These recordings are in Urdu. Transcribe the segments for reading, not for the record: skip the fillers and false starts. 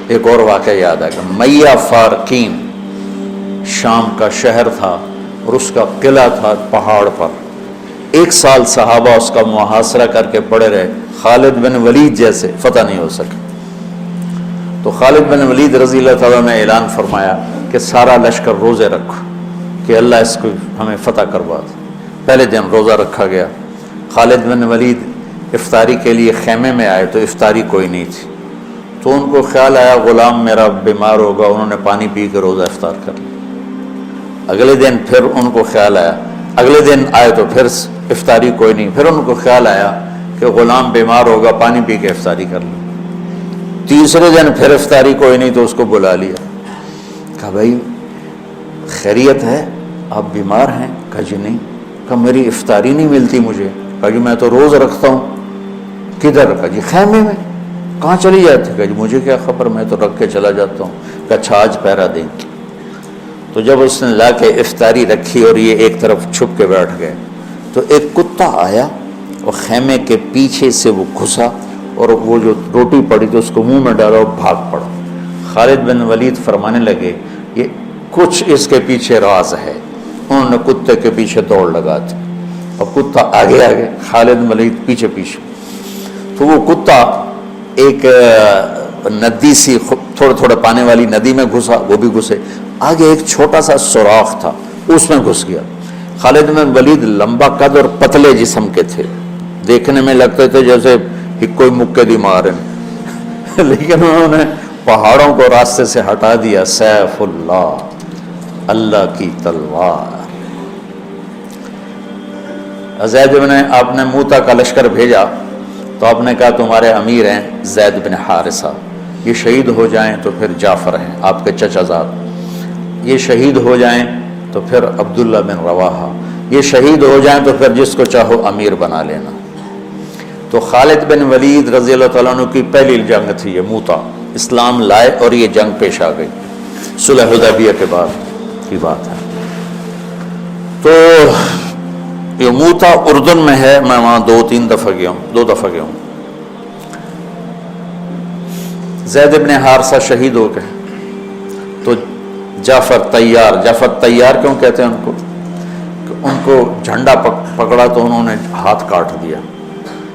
ایک اور واقعہ یاد آ گیا، میہ فارقین شام کا شہر تھا اور اس کا قلعہ تھا پہاڑ پر. 1 سال صحابہ اس کا محاصرہ کر کے پڑے رہے، خالد بن ولید جیسے فتح نہیں ہو سکے. تو خالد بن ولید رضی اللہ تعالیٰ نے اعلان فرمایا کہ سارا لشکر روزے رکھو کہ اللہ اس کو ہمیں فتح کروا دے. پہلے دن روزہ رکھا گیا. خالد بن ولید افطاری کے لیے خیمے میں آئے تو افطاری کوئی نہیں تھی، تو ان کو خیال آیا غلام میرا بیمار ہوگا، انہوں نے پانی پی کے روزہ افطار کر لیا. اگلے دن پھر ان کو خیال آیا، اگلے دن آئے تو پھر افطاری کوئی نہیں، پھر ان کو خیال آیا کہ غلام بیمار ہوگا، پانی پی کے افطاری کر لیں. تیسرے دن پھر افطاری کوئی نہیں تو اس کو بلا لیا، کہا بھائی خیریت ہے، آپ بیمار ہیں؟ کہا جی نہیں. کہا میری افطاری نہیں ملتی مجھے. کہا جی میں تو روز رکھتا ہوں. کدھر؟ کہا جی خیمے میں. کہاں چلی جاتی؟ کہا جی مجھے کیا خبر، میں تو رکھ کے چلا جاتا ہوں. کہا اچھا آج پہرا دیں. تو جب اس نے لا کے افطاری رکھی اور یہ ایک طرف چھپ کے بیٹھ گئے تو ایک کتا آیا اور خیمے کے پیچھے سے وہ گھسا اور وہ جو روٹی پڑی تو اس کو منہ میں ڈالا اور بھاگ پڑا. خالد بن ولید فرمانے لگے یہ کچھ اس کے پیچھے راز ہے. انہوں نے کتے کے پیچھے دوڑ لگا دی اور کتا آگے آگے، خالد بن ولید پیچھے پیچھے. تو وہ کتا ایک ندی سی تھوڑے تھوڑے پانی والی ندی میں گھسا، وہ بھی گھسے. آگے ایک چھوٹا سا سوراخ تھا، اس میں گھس گیا. خالد بن ولید لمبا قد اور پتلے جسم کے تھے، دیکھنے میں لگتے تھے جیسے کوئی مکے دی مارن لیکن انہوں نے پہاڑوں کو راستے سے ہٹا دیا. سیف اللہ، اللہ کی تلوار. زید بن، آپ نے موتا کا لشکر بھیجا تو آپ نے کہا تمہارے امیر ہیں زید بن حارثہ، یہ شہید ہو جائیں تو پھر جعفر ہیں آپ کے چچا زاد، یہ شہید ہو جائیں تو پھر عبداللہ بن رواحہ، یہ شہید ہو جائیں تو پھر جس کو چاہو امیر بنا لینا. تو خالد بن ولید رضی اللہ تعالیٰ عنہ کی پہلی جنگ تھی یہ موتا. اسلام لائے اور یہ جنگ پیش آ گئی، صلح حدیبیہ کے بعد کی بات ہے. تو یہ موتا اردن میں ہے، میں وہاں 2 دفعہ گیا ہوں. زید بن حارثہ شہید ہو گئے تو جعفر تیار کیوں کہتے ہیں ان کو؟ کہ ان کو جھنڈا پکڑا تو انہوں نے ہاتھ کاٹ دیا،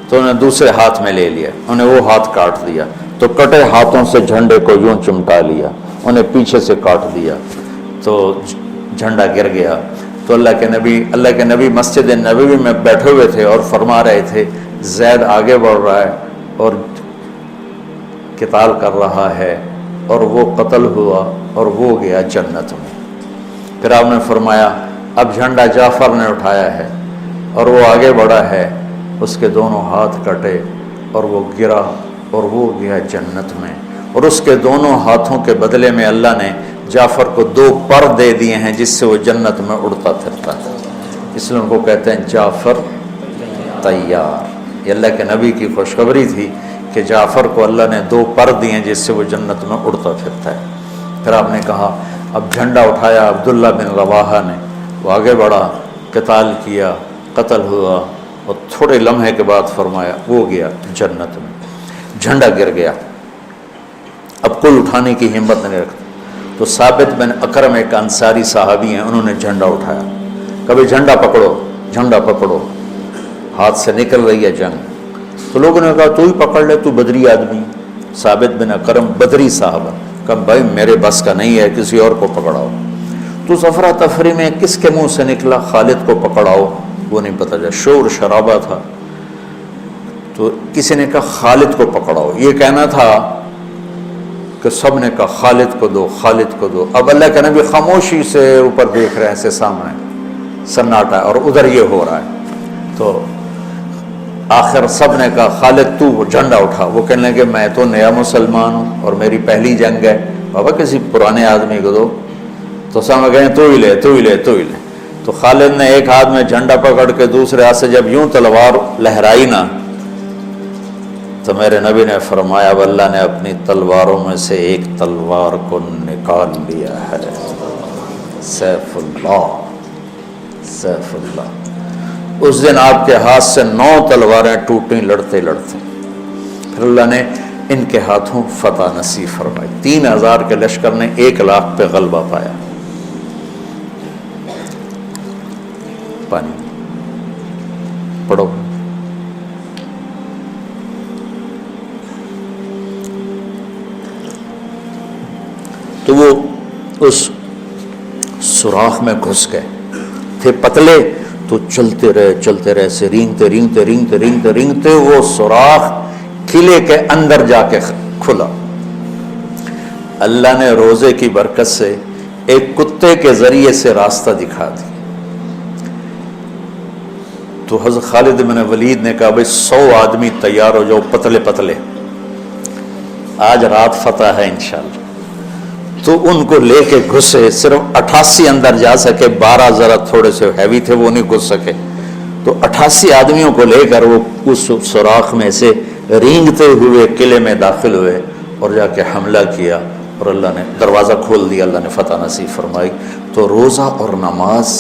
تو انہوں نے دوسرے ہاتھ میں لے لیا، انہیں وہ ہاتھ کاٹ دیا تو کٹے ہاتھوں سے جھنڈے کو یوں چمٹا لیا، انہیں پیچھے سے کاٹ دیا تو جھنڈا گر گیا. تو اللہ کے نبی مسجد نبوی میں بیٹھے ہوئے تھے اور فرما رہے تھے زید آگے بڑھ رہا ہے اور قتال کر رہا ہے اور وہ قتل ہوا اور وہ گیا جنت میں. پھر آپ نے فرمایا اب جھنڈا جعفر نے اٹھایا ہے اور وہ آگے بڑھا ہے، اس کے دونوں ہاتھ کٹے اور وہ گرا اور وہ گیا جنت میں. اور اس کے دونوں ہاتھوں کے بدلے میں اللہ نے جعفر کو 2 پر دے دیے ہیں جس سے وہ جنت میں اڑتا پھرتا ہے، اس لیے ان کو کہتے ہیں جعفر تیار. یہ اللہ کے نبی کی خوشخبری تھی کہ جعفر کو اللہ نے 2 پر دیے جس سے وہ جنت میں اڑتا پھرتا ہے. پھر آپ نے کہا اب جھنڈا اٹھایا عبداللہ بن رواحہ نے، وہ آگے بڑھا، قتال کیا، قتل ہوا اور تھوڑے لمحے کے بعد فرمایا وہ گیا جنت میں. جھنڈا گر گیا، اب کوئی اٹھانے کی ہمت نہیں رکھتا. تو ثابت بن اکرم ایک انصاری صحابی ہیں، انہوں نے جھنڈا اٹھایا، کبھی جھنڈا پکڑو، ہاتھ سے نکل رہی ہے جنگ. تو لوگوں نے کہا تو ہی پکڑ لے، تو بدری آدمی. ثابت بن اکرم بدری صاحب، کہا بھائی میرے بس کا نہیں ہے، کسی اور کو پکڑاؤ. تو افرا تفری میں کس کے منہ سے نکلا خالد کو پکڑاؤ، وہ نہیں پتہ چلا، شور شرابہ تھا. تو کسی نے کہا خالد کو پکڑاؤ، یہ کہنا تھا کہ سب نے کہا خالد کو دو. اب اللہ کے نبی خاموشی سے اوپر دیکھ رہے ہیں، سے سامنے سناٹا اور ادھر یہ ہو رہا ہے. تو آخر سب نے کہا خالد تو جھنڈا اٹھا. وہ کہنے لگے میں تو نیا مسلمان ہوں اور میری پہلی جنگ ہے، بابا کسی پرانے آدمی کو دو. تو سب کہیں تو ہی لے. تو خالد نے ایک ہاتھ میں جھنڈا پکڑ کے دوسرے ہاتھ سے جب یوں تلوار لہرائی نا تو میرے نبی نے فرمایا اب اللہ نے اپنی تلواروں میں سے ایک تلوار کو نکال لیا ہے. سیف اللہ. اس دن آپ کے ہاتھ سے 9 تلواریں ٹوٹیں لڑتے. پھر اللہ نے ان کے ہاتھوں فتح نصیب فرمائی۔ 3000 کے لشکر نے 1 لاکھ پہ غلبہ پایا۔ پانی پڑھو۔ تو وہ اس سوراخ میں گھس گئے تھے، پتلے تو چلتے رہے سے رینگتے وہ سوراخ قلعے کے اندر جا کے کھلا۔ اللہ نے روزے کی برکت سے ایک کتے کے ذریعے سے راستہ دکھا دیا۔ تو حضرت خالد بن ولید نے کہا بھئی 100 آدمی تیار ہو جاؤ، پتلے پتلے، آج رات فتح ہے انشاءاللہ۔ تو ان کو لے کے گھسے، صرف 88 اندر جا سکے، 12 ذرا تھوڑے سے ہیوی تھے، وہ نہیں گھس سکے۔ تو 88 آدمیوں کو لے کر وہ اس سوراخ میں سے رینگتے ہوئے قلعے میں داخل ہوئے اور جا کے حملہ کیا، اور اللہ نے دروازہ کھول دیا، اللہ نے فتح نصیب فرمائی۔ تو روزہ اور نماز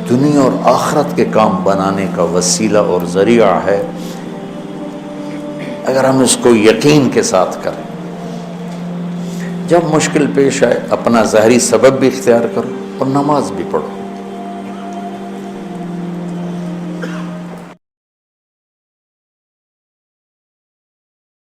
دنیا اور آخرت کے کام بنانے کا وسیلہ اور ذریعہ ہے، اگر ہم اس کو یقین کے ساتھ کریں۔ جب مشکل پیش آئے اپنا ظاہری سبب بھی اختیار کرو اور نماز بھی پڑھو۔